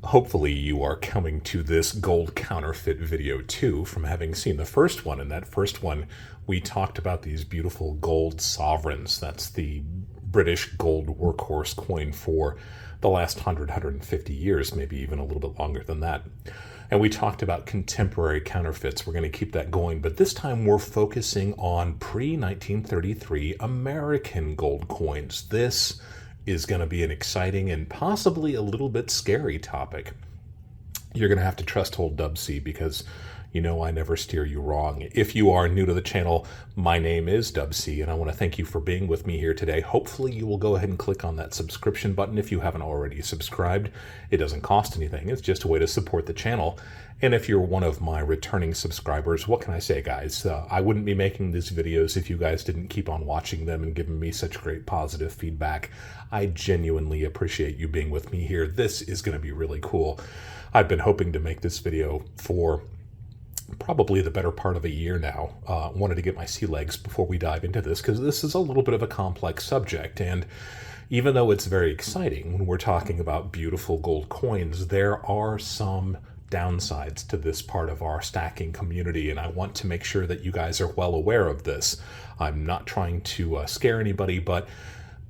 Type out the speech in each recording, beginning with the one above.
Hopefully you are coming to this gold counterfeit video too from having seen the first one. In that first one, we talked about these beautiful gold sovereigns. That's the British gold workhorse coin for the last 150 years, maybe even a little bit longer than that. And we talked about contemporary counterfeits. We're going to keep that going, but this time we're focusing on pre-1933 American gold coins. This is going to be an exciting and possibly a little bit scary topic. You're going to have to trust old Dub C because you know I never steer you wrong. If you are new to the channel, my name is Dub C, and I want to thank you for being with me here today. Hopefully you will go ahead and click on that subscription button if you haven't already subscribed. It doesn't cost anything. It's just a way to support the channel. And if you're one of my returning subscribers, what can I say, guys? I wouldn't be making these videos if you guys didn't keep on watching them and giving me such great positive feedback. I genuinely appreciate you being with me here. This is going to be really cool. I've been hoping to make this video for probably the better part of a year now. Wanted to get my sea legs before we dive into this because this is a little bit of a complex subject, and even though it's very exciting when we're talking about beautiful gold coins, there are some downsides to this part of our stacking community, and I want to make sure that you guys are well aware of this. I'm not trying to scare anybody, but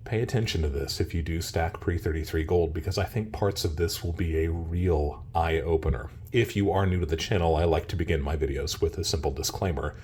pay attention to this if you do stack pre-33 gold, because I think parts of this will be a real eye-opener. If you are new to the channel, I like to begin my videos with a simple disclaimer.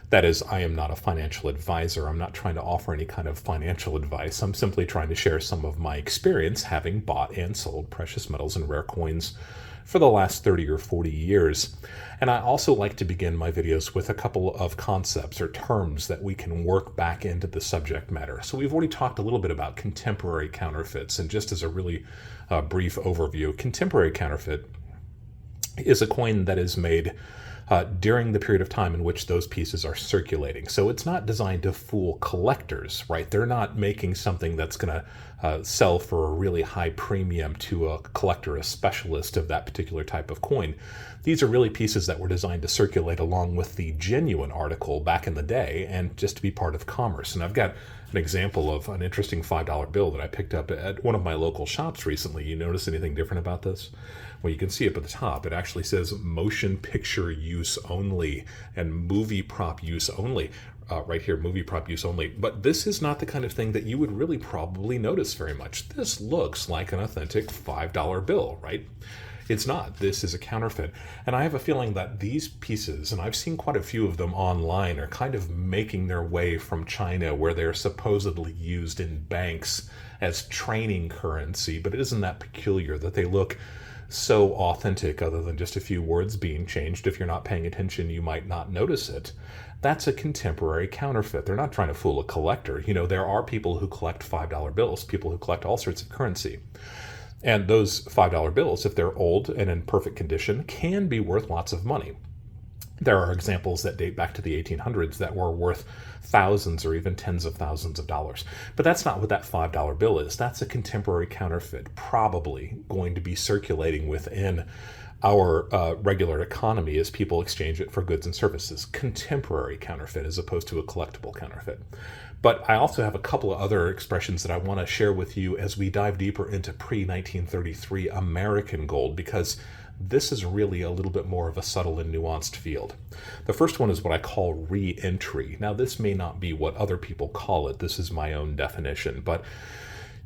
That is, I am not a financial advisor. I'm not trying to offer any kind of financial advice. I'm simply trying to share some of my experience having bought and sold precious metals and rare coins for the last 30 or 40 years. And I also like to begin my videos with a couple of concepts or terms that we can work back into the subject matter. So we've already talked a little bit about contemporary counterfeits, and just as a really brief overview, contemporary counterfeit is a coin that is made during the period of time in which those pieces are circulating. So it's not designed to fool collectors, right? They're not making something that's going to sell for a really high premium to a collector, a specialist of that particular type of coin. These are really pieces that were designed to circulate along with the genuine article back in the day and just to be part of commerce. And I've got an example of an interesting $5 bill that I picked up at one of my local shops recently. You notice anything different about this? Well, you can see up at the top, it actually says motion picture use only and movie prop use only. Right here, movie prop use only. But this is not the kind of thing that you would really probably notice very much. This looks like an authentic $5 bill, right? It's not. This is a counterfeit. And I have a feeling that these pieces, and I've seen quite a few of them online, are kind of making their way from China, where they're supposedly used in banks as training currency. But it isn't that peculiar that they look so authentic, other than just a few words being changed. If you're not paying attention, you might not notice it. That's a contemporary counterfeit. They're not trying to fool a collector. You know, there are people who collect $5 bills, people who collect all sorts of currency. And those $5 bills, if they're old and in perfect condition, can be worth lots of money. There are examples that date back to the 1800s that were worth thousands or even tens of thousands of dollars. But that's not what that $5 bill is. That's a contemporary counterfeit, probably going to be circulating within our regular economy as people exchange it for goods and services. Contemporary counterfeit as opposed to a collectible counterfeit. But I also have a couple of other expressions that I want to share with you as we dive deeper into pre-1933 American gold, because this is really a little bit more of a subtle and nuanced field. The first one is what I call re-entry. Now, this may not be what other people call it. This is my own definition, but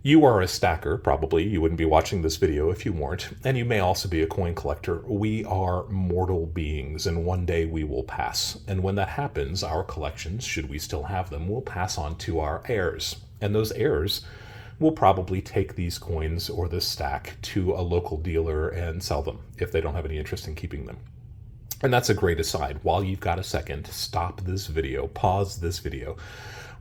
you are a stacker, probably. You wouldn't be watching this video if you weren't. And you may also be a coin collector. We are mortal beings, and one day we will pass. And when that happens, our collections, should we still have them, will pass on to our heirs. And those heirs will probably take these coins or this stack to a local dealer and sell them if they don't have any interest in keeping them. And that's a great aside. While you've got a second, stop this video, pause this video,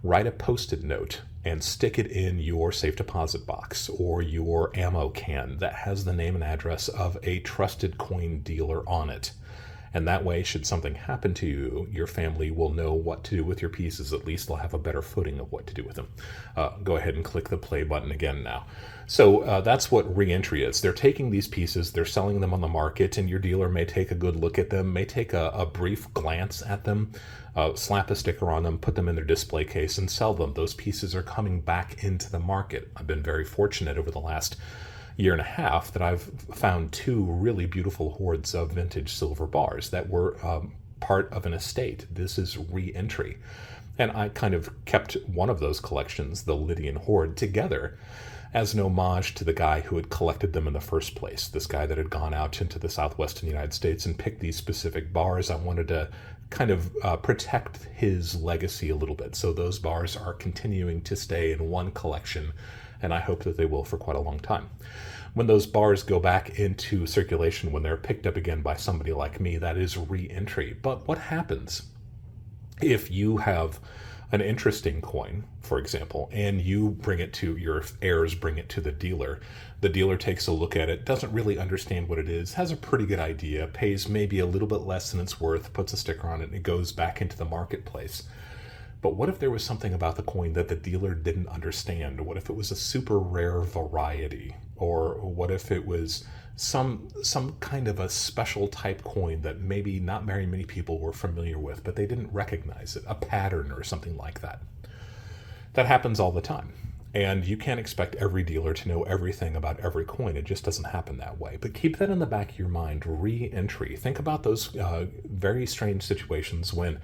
write a Post-it note and stick it in your safe deposit box or your ammo can that has the name and address of a trusted coin dealer on it. And that way, should something happen to you, your family will know what to do with your pieces. At least they'll have a better footing of what to do with them. Go ahead and click the play button again now. So that's what re-entry is. They're taking these pieces, they're selling them on the market, and your dealer may take a good look at them, may take a brief glance at them, slap a sticker on them, put them in their display case, and sell them. Those pieces are coming back into the market. I've been very fortunate over the last year and a half that I've found two really beautiful hoards of vintage silver bars that were part of an estate. This is re-entry. And I kind of kept one of those collections, the Lydian hoard, together as an homage to the guy who had collected them in the first place. This guy that had gone out into the southwestern United States and picked these specific bars. I wanted to kind of protect his legacy a little bit. So those bars are continuing to stay in one collection, and I hope that they will for quite a long time. When those bars go back into circulation, when they're picked up again by somebody like me, that is re-entry. But what happens if you have an interesting coin, for example, and you bring it to your heirs, bring it to the dealer takes a look at it, doesn't really understand what it is, has a pretty good idea, pays maybe a little bit less than it's worth, puts a sticker on it, and it goes back into the marketplace. But what if there was something about the coin that the dealer didn't understand? What if it was a super rare variety? Or what if it was some kind of a special type coin that maybe not very many people were familiar with, but they didn't recognize it, a pattern or something like that? That happens all the time. And you can't expect every dealer to know everything about every coin. It just doesn't happen that way. But keep that in the back of your mind, re-entry. Think about those very strange situations when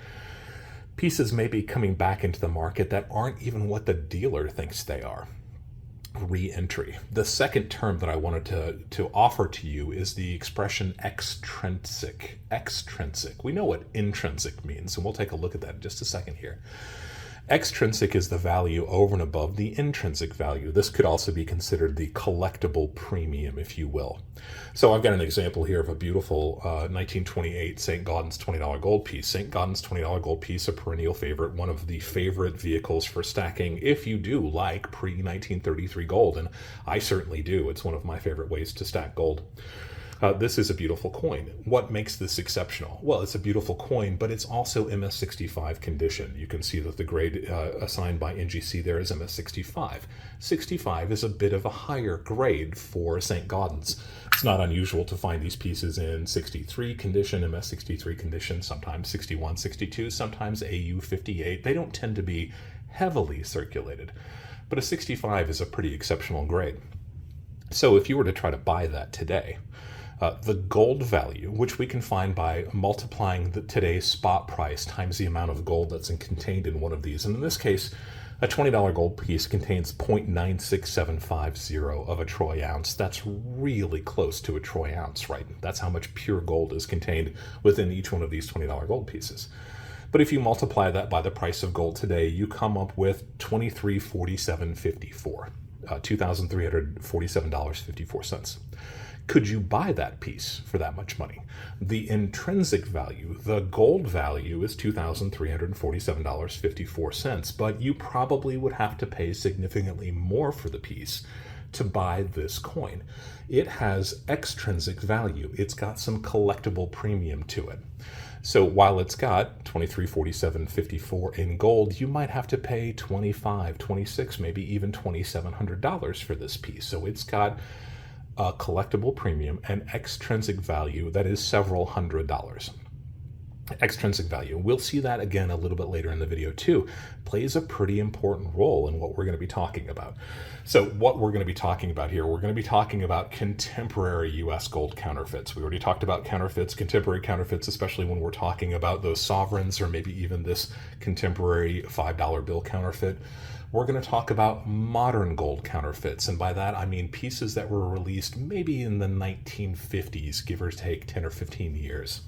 pieces may be coming back into the market that aren't even what the dealer thinks they are. Re-entry. The second term that I wanted to offer to you is the expression extrinsic. Extrinsic. We know what intrinsic means, and we'll take a look at that in just a second here. Extrinsic is the value over and above the intrinsic value. This could also be considered the collectible premium, if you will. So I've got an example here of a beautiful 1928 St. Gaudens $20 gold piece. St. Gaudens $20 gold piece, a perennial favorite, one of the favorite vehicles for stacking if you do like pre-1933 gold, and I certainly do. It's one of my favorite ways to stack gold. This is a beautiful coin. What makes this exceptional? Well, it's a beautiful coin, but it's also MS65 condition. You can see that the grade assigned by NGC there is MS65. 65 is a bit of a higher grade for St. Gaudens. It's not unusual to find these pieces in 63 condition, MS63 condition, sometimes 61, 62, sometimes AU58. They don't tend to be heavily circulated, but a 65 is a pretty exceptional grade. So if you were to try to buy that today, the gold value, which we can find by multiplying today's spot price times the amount of gold that's contained in one of these. And in this case, a $20 gold piece contains 0.96750 of a troy ounce. That's really close to a troy ounce, right? That's how much pure gold is contained within each one of these $20 gold pieces. But if you multiply that by the price of gold today, you come up with $2347.54, $2,347.54. Could you buy that piece for that much money? The intrinsic value, the gold value, is $2,347.54, but you probably would have to pay significantly more for the piece to buy this coin. It has extrinsic value. It's got some collectible premium to it. So while it's got $2347.54 in gold, you might have to pay $25, $26, maybe even $2,700 for this piece. So it's got a collectible premium and extrinsic value that is several $100s. Extrinsic value, we'll see that again a little bit later in the video too, plays a pretty important role in what we're going to be talking about. So what we're going to be talking about here, we're going to be talking about contemporary US gold counterfeits. We already talked about counterfeits, contemporary counterfeits, especially when we're talking about those sovereigns or maybe even this contemporary $5 bill counterfeit. We're going to talk about modern gold counterfeits, and by that I mean pieces that were released maybe in the 1950s, give or take 10 or 15 years.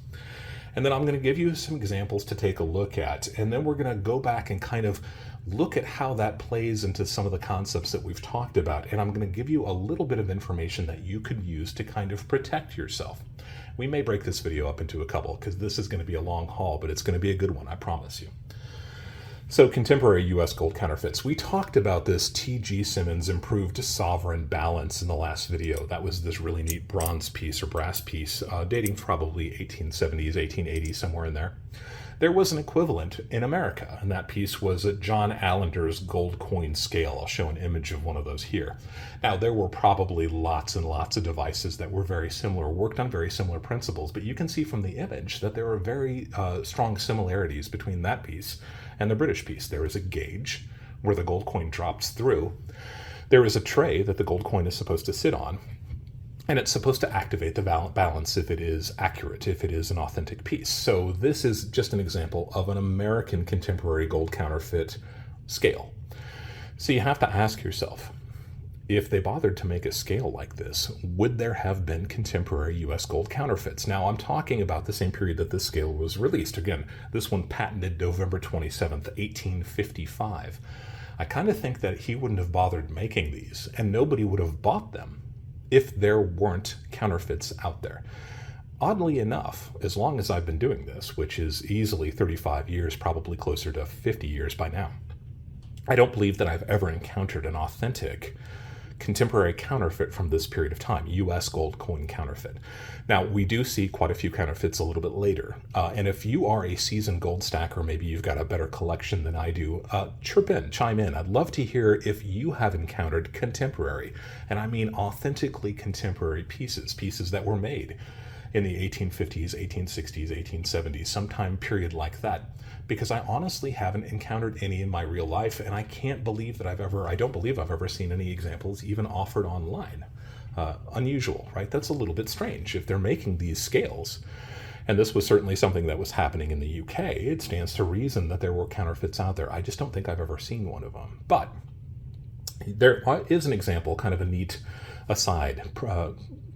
And then I'm going to give you some examples to take a look at, and then we're going to go back and kind of look at how that plays into some of the concepts that we've talked about, and I'm going to give you a little bit of information that you could use to kind of protect yourself. We may break this video up into a couple, because this is going to be a long haul, but it's going to be a good one, I promise you. So contemporary U.S. gold counterfeits. We talked about this T.G. Simmons improved sovereign balance in the last video. That was this really neat bronze piece or brass piece dating probably 1870s, 1880s, somewhere in there. There was an equivalent in America, and that piece was at John Allender's gold coin scale. I'll show an image of one of those here. Now, there were probably lots and lots of devices that were very similar, worked on very similar principles, but you can see from the image that there are very strong similarities between that piece and the British piece. There is a gauge where the gold coin drops through. There is a tray that the gold coin is supposed to sit on, and it's supposed to activate the balance if it is accurate, if it is an authentic piece. So this is just an example of an American contemporary gold counterfeit scale. So you have to ask yourself, if they bothered to make a scale like this, would there have been contemporary US gold counterfeits? Now, I'm talking about the same period that this scale was released. Again, this one patented November 27th, 1855. I kind of think that he wouldn't have bothered making these, and nobody would have bought them if there weren't counterfeits out there. Oddly enough, as long as I've been doing this, which is easily 35 years, probably closer to 50 years by now, I don't believe that I've ever encountered an authentic contemporary counterfeit from this period of time, U.S. gold coin counterfeit. Now, we do see quite a few counterfeits a little bit later. And if you are a seasoned gold stacker, maybe you've got a better collection than I do, chime in. I'd love to hear if you have encountered contemporary, and I mean authentically contemporary pieces that were made in the 1850s, 1860s, 1870s, sometime period like that. Because I honestly haven't encountered any in my real life, and I don't believe I've ever seen any examples even offered online. Unusual, right? That's a little bit strange. If they're making these scales, and this was certainly something that was happening in the UK, it stands to reason that there were counterfeits out there. I just don't think I've ever seen one of them. But there is an example, kind of a neat aside.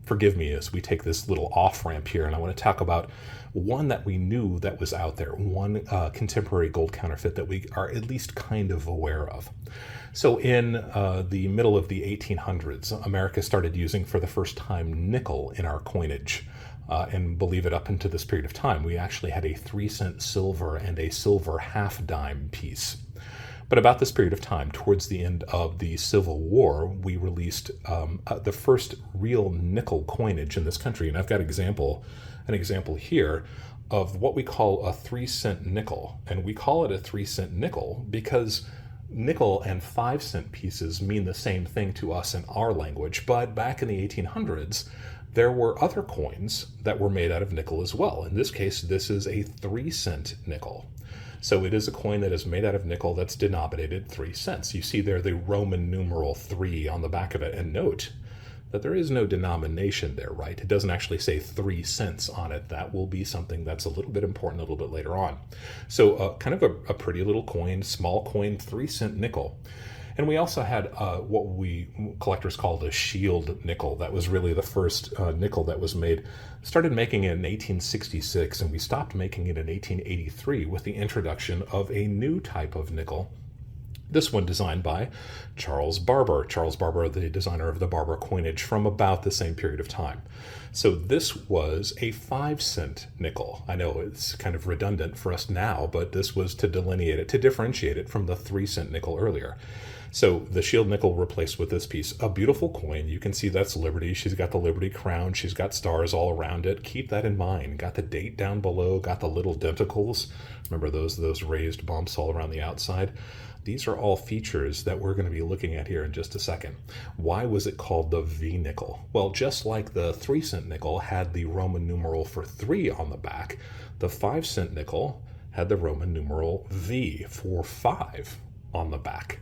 Forgive me as we take this little off-ramp here, and I want to talk about one that we knew that was out there, one contemporary gold counterfeit that we are at least kind of aware of. So in the middle of the 1800s, America started using for the first time nickel in our coinage. And believe it, up into this period of time, we actually had a 3-cent silver and a silver half-dime piece. But about this period of time, towards the end of the Civil War, we released the first real nickel coinage in this country. And I've got an example here of what we call a 3-cent nickel. And we call it a 3-cent nickel because nickel and 5-cent pieces mean the same thing to us in our language. But back in the 1800s, there were other coins that were made out of nickel as well. In this case, this is a 3-cent nickel. So it is a coin that is made out of nickel that's denominated 3 cents. You see there the Roman numeral 3 on the back of it. And note that there is no denomination there, right? It doesn't actually say 3 cents on it. That will be something that's a little bit important a little bit later on. So kind of a pretty little coin, small coin, 3-cent nickel. And we also had what we collectors called a shield nickel. That was really the first nickel that was made. Started making it in 1866, and we stopped making it in 1883 with the introduction of a new type of nickel. This one designed by Charles Barber. Charles Barber, the designer of the Barber coinage from about the same period of time. So this was a 5-cent nickel. I know it's kind of redundant for us now, but this was to delineate it, to differentiate it from the 3-cent nickel earlier. So the shield nickel replaced with this piece, a beautiful coin. You can see that's Liberty. She's got the Liberty crown. She's got stars all around it. Keep that in mind. Got the date down below, got the little denticles. Remember those raised bumps all around the outside? These are all features that we're going to be looking at here in just a second. Why was it called the V nickel? Well, just like the 3-cent nickel had the Roman numeral for 3 on the back, the 5-cent nickel had the Roman numeral V for 5 on the back.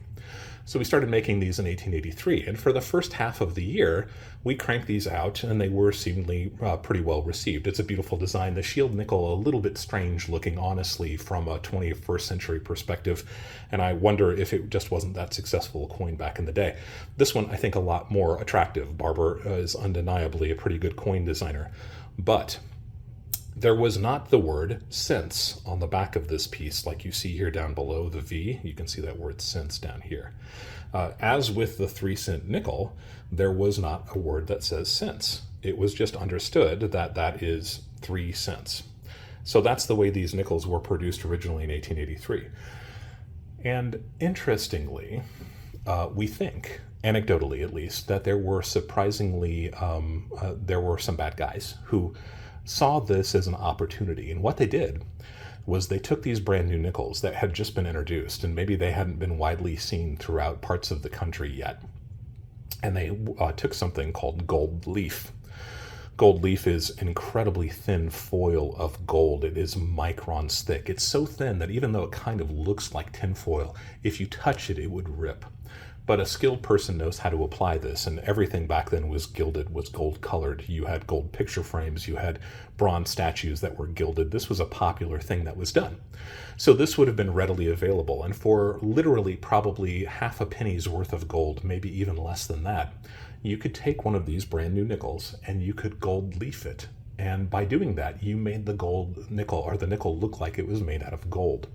So we started making these in 1883, and for the first half of the year, we cranked these out, and they were seemingly pretty well received. It's a beautiful design. The shield nickel, a little bit strange looking, honestly, from a 21st century perspective, and I wonder if it just wasn't that successful a coin back in the day. This one, I think, a lot more attractive. Barber is undeniably a pretty good coin designer, but there was not the word cents on the back of this piece like you see here down below the V. You can see that word cents down here. As with the 3-cent nickel, there was not a word that says cents. It was just understood that that is 3 cents. So that's the way these nickels were produced originally in 1883. And interestingly, we think, anecdotally at least, that there were surprisingly, there were some bad guys who saw this as an opportunity. And what they did was they took these brand new nickels that had just been introduced, and maybe they hadn't been widely seen throughout parts of the country yet. And they took something called gold leaf. Gold leaf is an incredibly thin foil of gold. It is microns thick. It's so thin that even though it kind of looks like tinfoil, if you touch it, it would rip. But a skilled person knows how to apply this, and everything back then was gilded, was gold colored. You had gold picture frames, you had bronze statues that were gilded. This was a popular thing that was done. So this would have been readily available, and for literally probably half a penny's worth of gold, maybe even less than that, you could take one of these brand new nickels and you could gold leaf it. And by doing that, you made the gold nickel, or the nickel, look like it was made out of gold.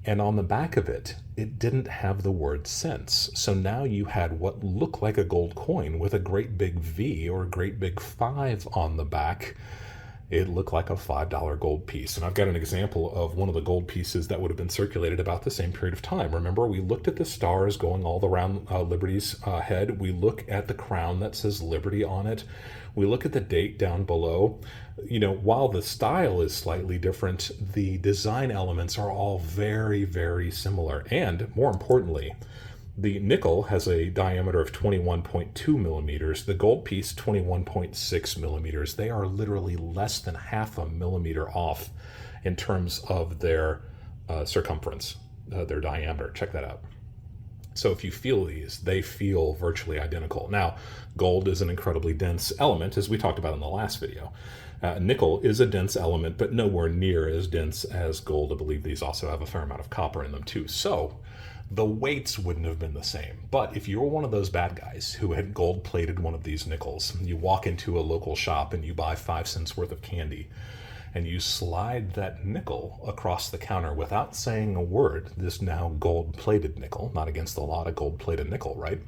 And on the back of it, it didn't have the word cents. So now you had what looked like a gold coin with a great big V or a great big 5 on the back. It looked like a $5 gold piece. And I've got an example of one of the gold pieces that would have been circulated about the same period of time. Remember, we looked at the stars going all around Liberty's head. We look at the crown that says Liberty on it. We look at the date down below. You know, while the style is slightly different, the design elements are all very, very similar. And more importantly, the nickel has a diameter of 21.2 millimeters. The gold piece, 21.6 millimeters. They are literally less than half a millimeter off in terms of their circumference, their diameter. Check that out. So if you feel these, they feel virtually identical. Now, gold is an incredibly dense element, as we talked about in the last video. Nickel is a dense element, but nowhere near as dense as gold. I believe these also have a fair amount of copper in them too. So the weights wouldn't have been the same. But if you were one of those bad guys who had gold-plated one of these nickels, you walk into a local shop and you buy 5 cents worth of candy, and you slide that nickel across the counter without saying a word, this now gold-plated nickel, not against the law to gold-plated nickel, right?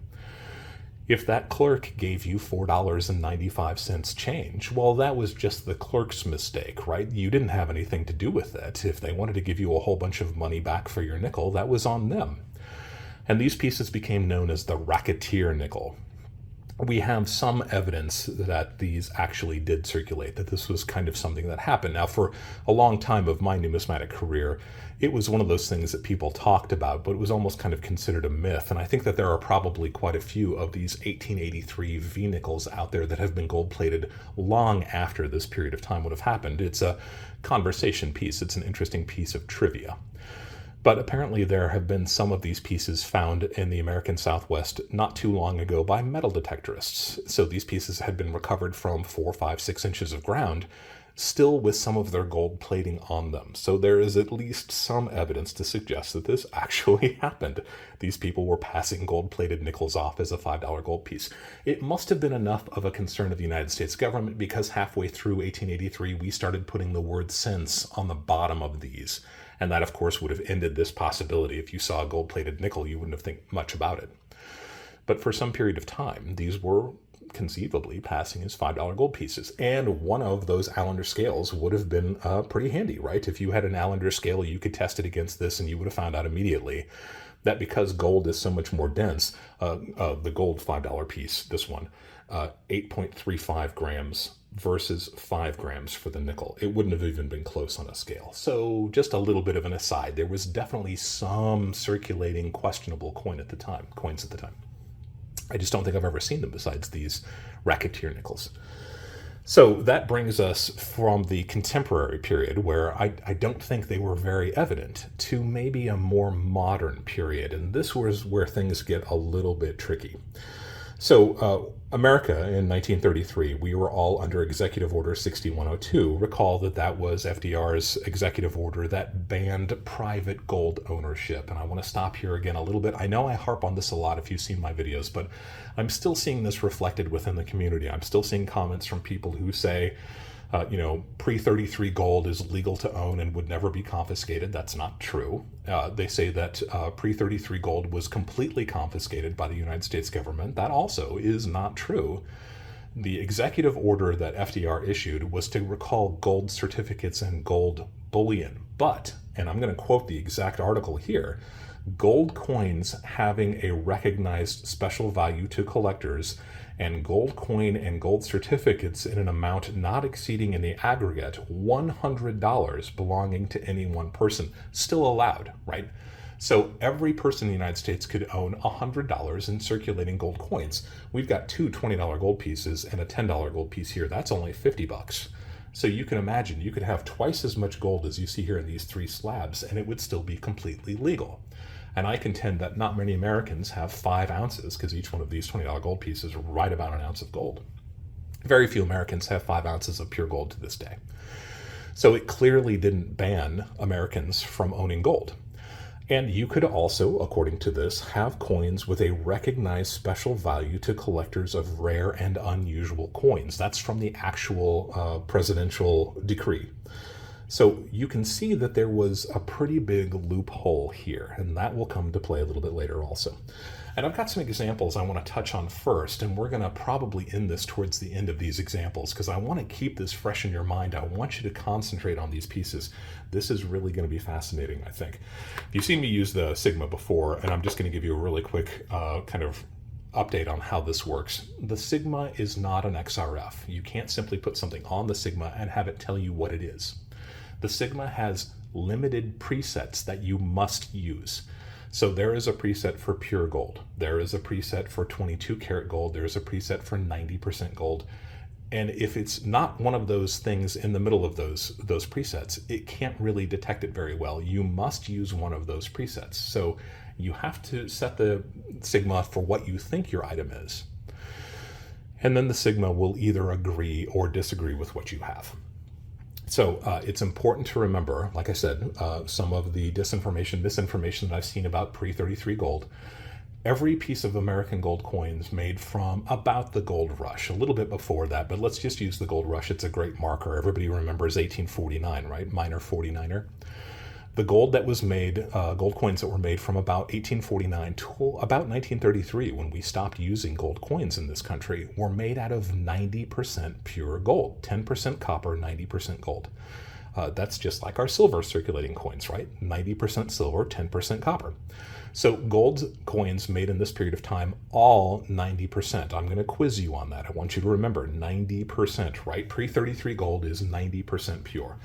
If that clerk gave you $4.95 change, well, that was just the clerk's mistake, right? You didn't have anything to do with that. If they wanted to give you a whole bunch of money back for your nickel, that was on them. And these pieces became known as the Racketeer Nickel. We have some evidence that these actually did circulate, that this was kind of something that happened. Now, for a long time of my numismatic career, it was one of those things that people talked about, but it was almost kind of considered a myth. And I think that there are probably quite a few of these 1883 V-nickels out there that have been gold-plated long after this period of time would have happened. It's a conversation piece. It's an interesting piece of trivia. But apparently there have been some of these pieces found in the American Southwest not too long ago by metal detectorists. So these pieces had been recovered from 4, 5, 6 inches of ground, still with some of their gold plating on them. So there is at least some evidence to suggest that this actually happened. These people were passing gold-plated nickels off as a $5 gold piece. It must have been enough of a concern of the United States government because halfway through 1883, we started putting the word cents on the bottom of these. And that, of course, would have ended this possibility. If you saw a gold-plated nickel, you wouldn't have think much about it. But for some period of time, these were conceivably passing as $5 gold pieces. And one of those Allender scales would have been pretty handy, right? If you had an Allender scale, you could test it against this and you would have found out immediately that because gold is so much more dense, the gold $5 piece, this one, 8.35 grams versus 5 grams for the nickel. It wouldn't have even been close on a scale. So just a little bit of an aside, there was definitely some circulating questionable coins at the time. I just don't think I've ever seen them besides these Racketeer nickels. So that brings us from the contemporary period, where I don't think they were very evident, to maybe a more modern period. And this was where things get a little bit tricky. So America in 1933, we were all under Executive Order 6102. Recall that that was FDR's executive order that banned private gold ownership. And I want to stop here again a little bit. I know I harp on this a lot if you've seen my videos, but I'm still seeing this reflected within the community. I'm still seeing comments from people who say, pre-33 gold is legal to own and would never be confiscated. That's not true. They say that pre-33 gold was completely confiscated by the United States government. That also is not true. The executive order that FDR issued was to recall gold certificates and gold bullion. But, and I'm going to quote the exact article here, gold coins having a recognized special value to collectors and gold coin and gold certificates in an amount not exceeding in the aggregate $100 belonging to any one person, still allowed, right? So every person in the United States could own $100 in circulating gold coins. We've got 2 $20 gold pieces and a $10 gold piece here. That's only $50. So you can imagine you could have twice as much gold as you see here in these 3 slabs, and it would still be completely legal. And I contend that not many Americans have 5 ounces, because each one of these $20 gold pieces is right about an ounce of gold. Very few Americans have 5 ounces of pure gold to this day. So it clearly didn't ban Americans from owning gold. And you could also, according to this, have coins with a recognized special value to collectors of rare and unusual coins. That's from the actual presidential decree. So you can see that there was a pretty big loophole here, and that will come to play a little bit later also. And I've got some examples I want to touch on first, and we're going to probably end this towards the end of these examples because I want to keep this fresh in your mind. I want you to concentrate on these pieces. This is really going to be fascinating, I think. You've seen me use the Sigma before, and I'm just going to give you a really quick kind of update on how this works. The Sigma is not an XRF. You can't simply put something on the Sigma and have it tell you what it is. The Sigma has limited presets that you must use. So there is a preset for pure gold. There is a preset for 22 karat gold. There is a preset for 90% gold. And if it's not one of those things in the middle of those presets, it can't really detect it very well. You must use one of those presets. So you have to set the Sigma for what you think your item is. And then the Sigma will either agree or disagree with what you have. So it's important to remember, like I said, some of the misinformation that I've seen about pre-33 gold. Every piece of American gold coins made from about the gold rush, a little bit before that, but let's just use the gold rush. It's a great marker. Everybody remembers 1849, right? Minor 49er. The gold that was made, gold coins that were made from about 1849 to about 1933, when we stopped using gold coins in this country, were made out of 90% pure gold, 10% copper, 90% gold. That's just like our silver circulating coins, right? 90% silver, 10% copper. So gold coins made in this period of time, all 90%. I'm going to quiz you on that. I want you to remember 90%, right? Pre-33 gold is 90% pure.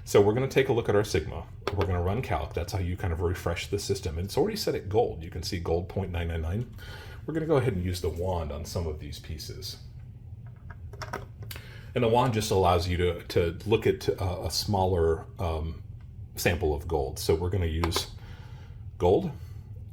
So we're going to take a look at our Sigma. We're going to run calc. That's how you kind of refresh the system. And it's already set at gold. You can see gold 0.999. We're going to go ahead and use the wand on some of these pieces. And the wand just allows you to look at a smaller sample of gold. So we're going to use gold.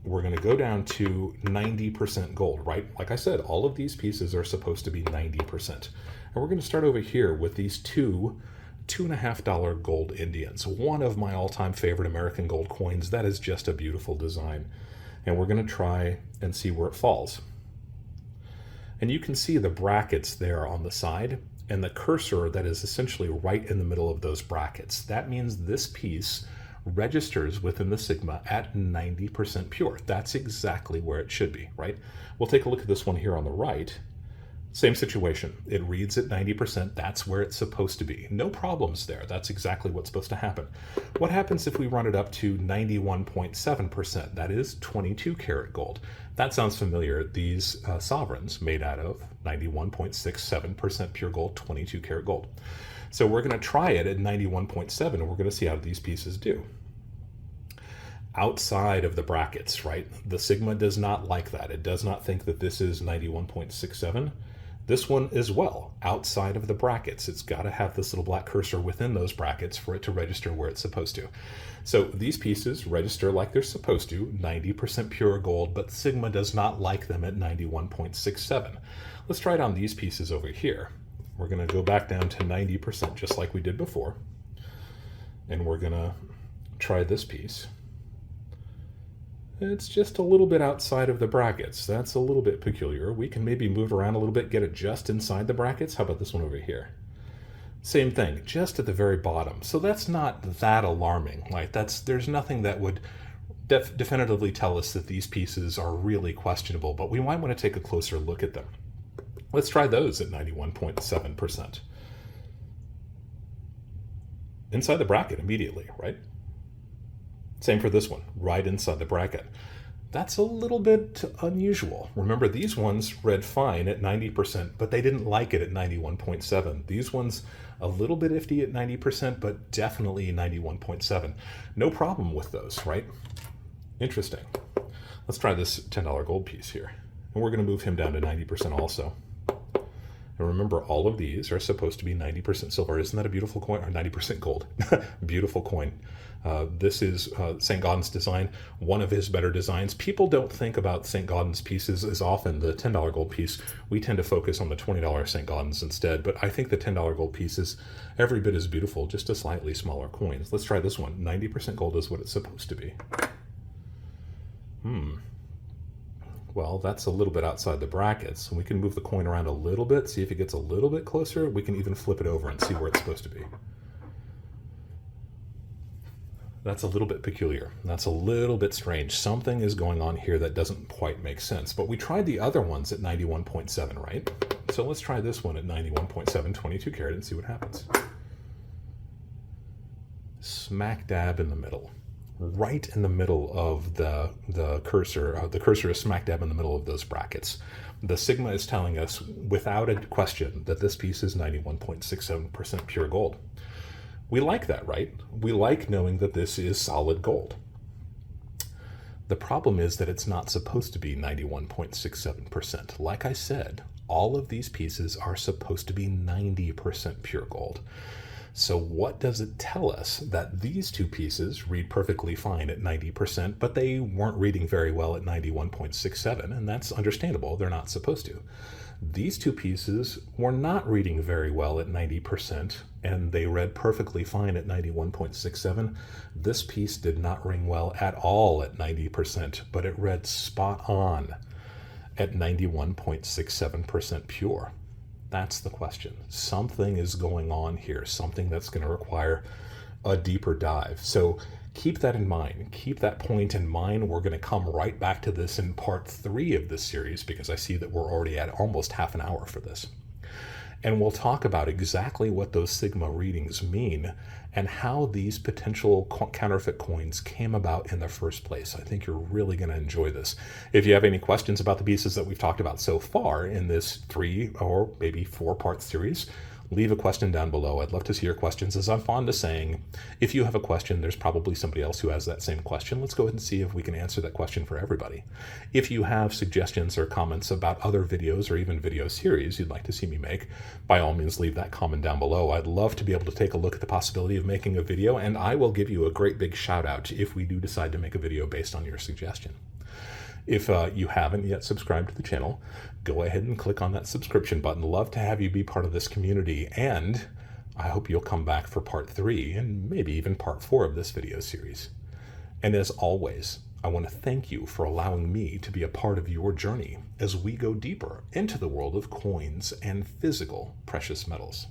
We're going to go down to 90% gold, right? Like I said, all of these pieces are supposed to be 90%. And we're going to start over here with these $2.50 gold Indians, one of my all-time favorite American gold coins. That is just a beautiful design. And we're going to try and see where it falls. And you can see the brackets there on the side and the cursor that is essentially right in the middle of those brackets. That means this piece registers within the Sigma at 90% pure. That's exactly where it should be, right? We'll take a look at this one here on the right. Same situation. It reads at 90%. That's where it's supposed to be. No problems there. That's exactly what's supposed to happen. What happens if we run it up to 91.7%? That is 22 karat gold. That sounds familiar. These sovereigns made out of 91.67% pure gold, 22 karat gold. So we're going to try it at 91.7 and we're going to see how these pieces do. Outside of the brackets, right? The Sigma does not like that. It does not think that this is 91.67. This one as well, outside of the brackets. It's got to have this little black cursor within those brackets for it to register where it's supposed to. So these pieces register like they're supposed to, 90% pure gold, but Sigma does not like them at 91.67. Let's try it on these pieces over here. We're going to go back down to 90% just like we did before. And we're going to try this piece. It's just a little bit outside of the brackets. That's a little bit peculiar. We can maybe move around a little bit, get it just inside the brackets. How about this one over here? Same thing, just at the very bottom. So that's not that alarming. Like there's nothing that would definitively tell us that these pieces are really questionable, but we might want to take a closer look at them. Let's try those at 91.7%. Inside the bracket immediately, right? Same for this one, right inside the bracket. That's a little bit unusual. Remember, these ones read fine at 90%, but they didn't like it at 91.7. These ones a little bit iffy at 90%, but definitely 91.7. No problem with those, right? Interesting. Let's try this $10 gold piece here. And we're going to move him down to 90% also. And remember, all of these are supposed to be 90% silver. Isn't that a beautiful coin? Or 90% gold. Beautiful coin. This is St. Gaudens' design, one of his better designs. People don't think about St. Gaudens' pieces as often. The $10 gold piece, we tend to focus on the $20 St. Gaudens instead, but I think the $10 gold piece is every bit as beautiful, just a slightly smaller coin. Let's try this one. 90% gold is what it's supposed to be. Well, that's a little bit outside the brackets. And we can move the coin around a little bit, see if it gets a little bit closer. We can even flip it over and see where it's supposed to be. That's a little bit peculiar. That's a little bit strange. Something is going on here that doesn't quite make sense. But we tried the other ones at 91.7, right? So let's try this one at 91.7, 22 karat, and see what happens. Smack dab in the middle. Right in the middle of the cursor. The cursor is smack dab in the middle of those brackets. The sigma is telling us, without a question, that this piece is 91.67% pure gold. We like that, right? We like knowing that this is solid gold. The problem is that it's not supposed to be 91.67%. Like I said, all of these pieces are supposed to be 90% pure gold. So what does it tell us? That these two pieces read perfectly fine at 90%, but they weren't reading very well at 91.67, and that's understandable. They're not supposed to. These two pieces were not reading very well at 90%, and they read perfectly fine at 91.67. This piece did not ring well at all at 90%, but it read spot on at 91.67% pure. That's the question. Something is going on here, something that's going to require a deeper dive. So keep that in mind. Keep that point in mind. We're going to come right back to this in part 3 of this series, because I see that we're already at almost half an hour for this. And we'll talk about exactly what those sigma readings mean and how these potential counterfeit coins came about in the first place. I think you're really going to enjoy this. If you have any questions about the pieces that we've talked about so far in this 3 or maybe 4-part series, leave a question down below. I'd love to see your questions. As I'm fond of saying, if you have a question, there's probably somebody else who has that same question. Let's go ahead and see if we can answer that question for everybody. If you have suggestions or comments about other videos or even video series you'd like to see me make, by all means leave that comment down below. I'd love to be able to take a look at the possibility of making a video, and I will give you a great big shout out if we do decide to make a video based on your suggestion. If you haven't yet subscribed to the channel, go ahead and click on that subscription button. Love to have you be part of this community, and I hope you'll come back for part 3 and maybe even part 4 of this video series. And as always, I want to thank you for allowing me to be a part of your journey as we go deeper into the world of coins and physical precious metals.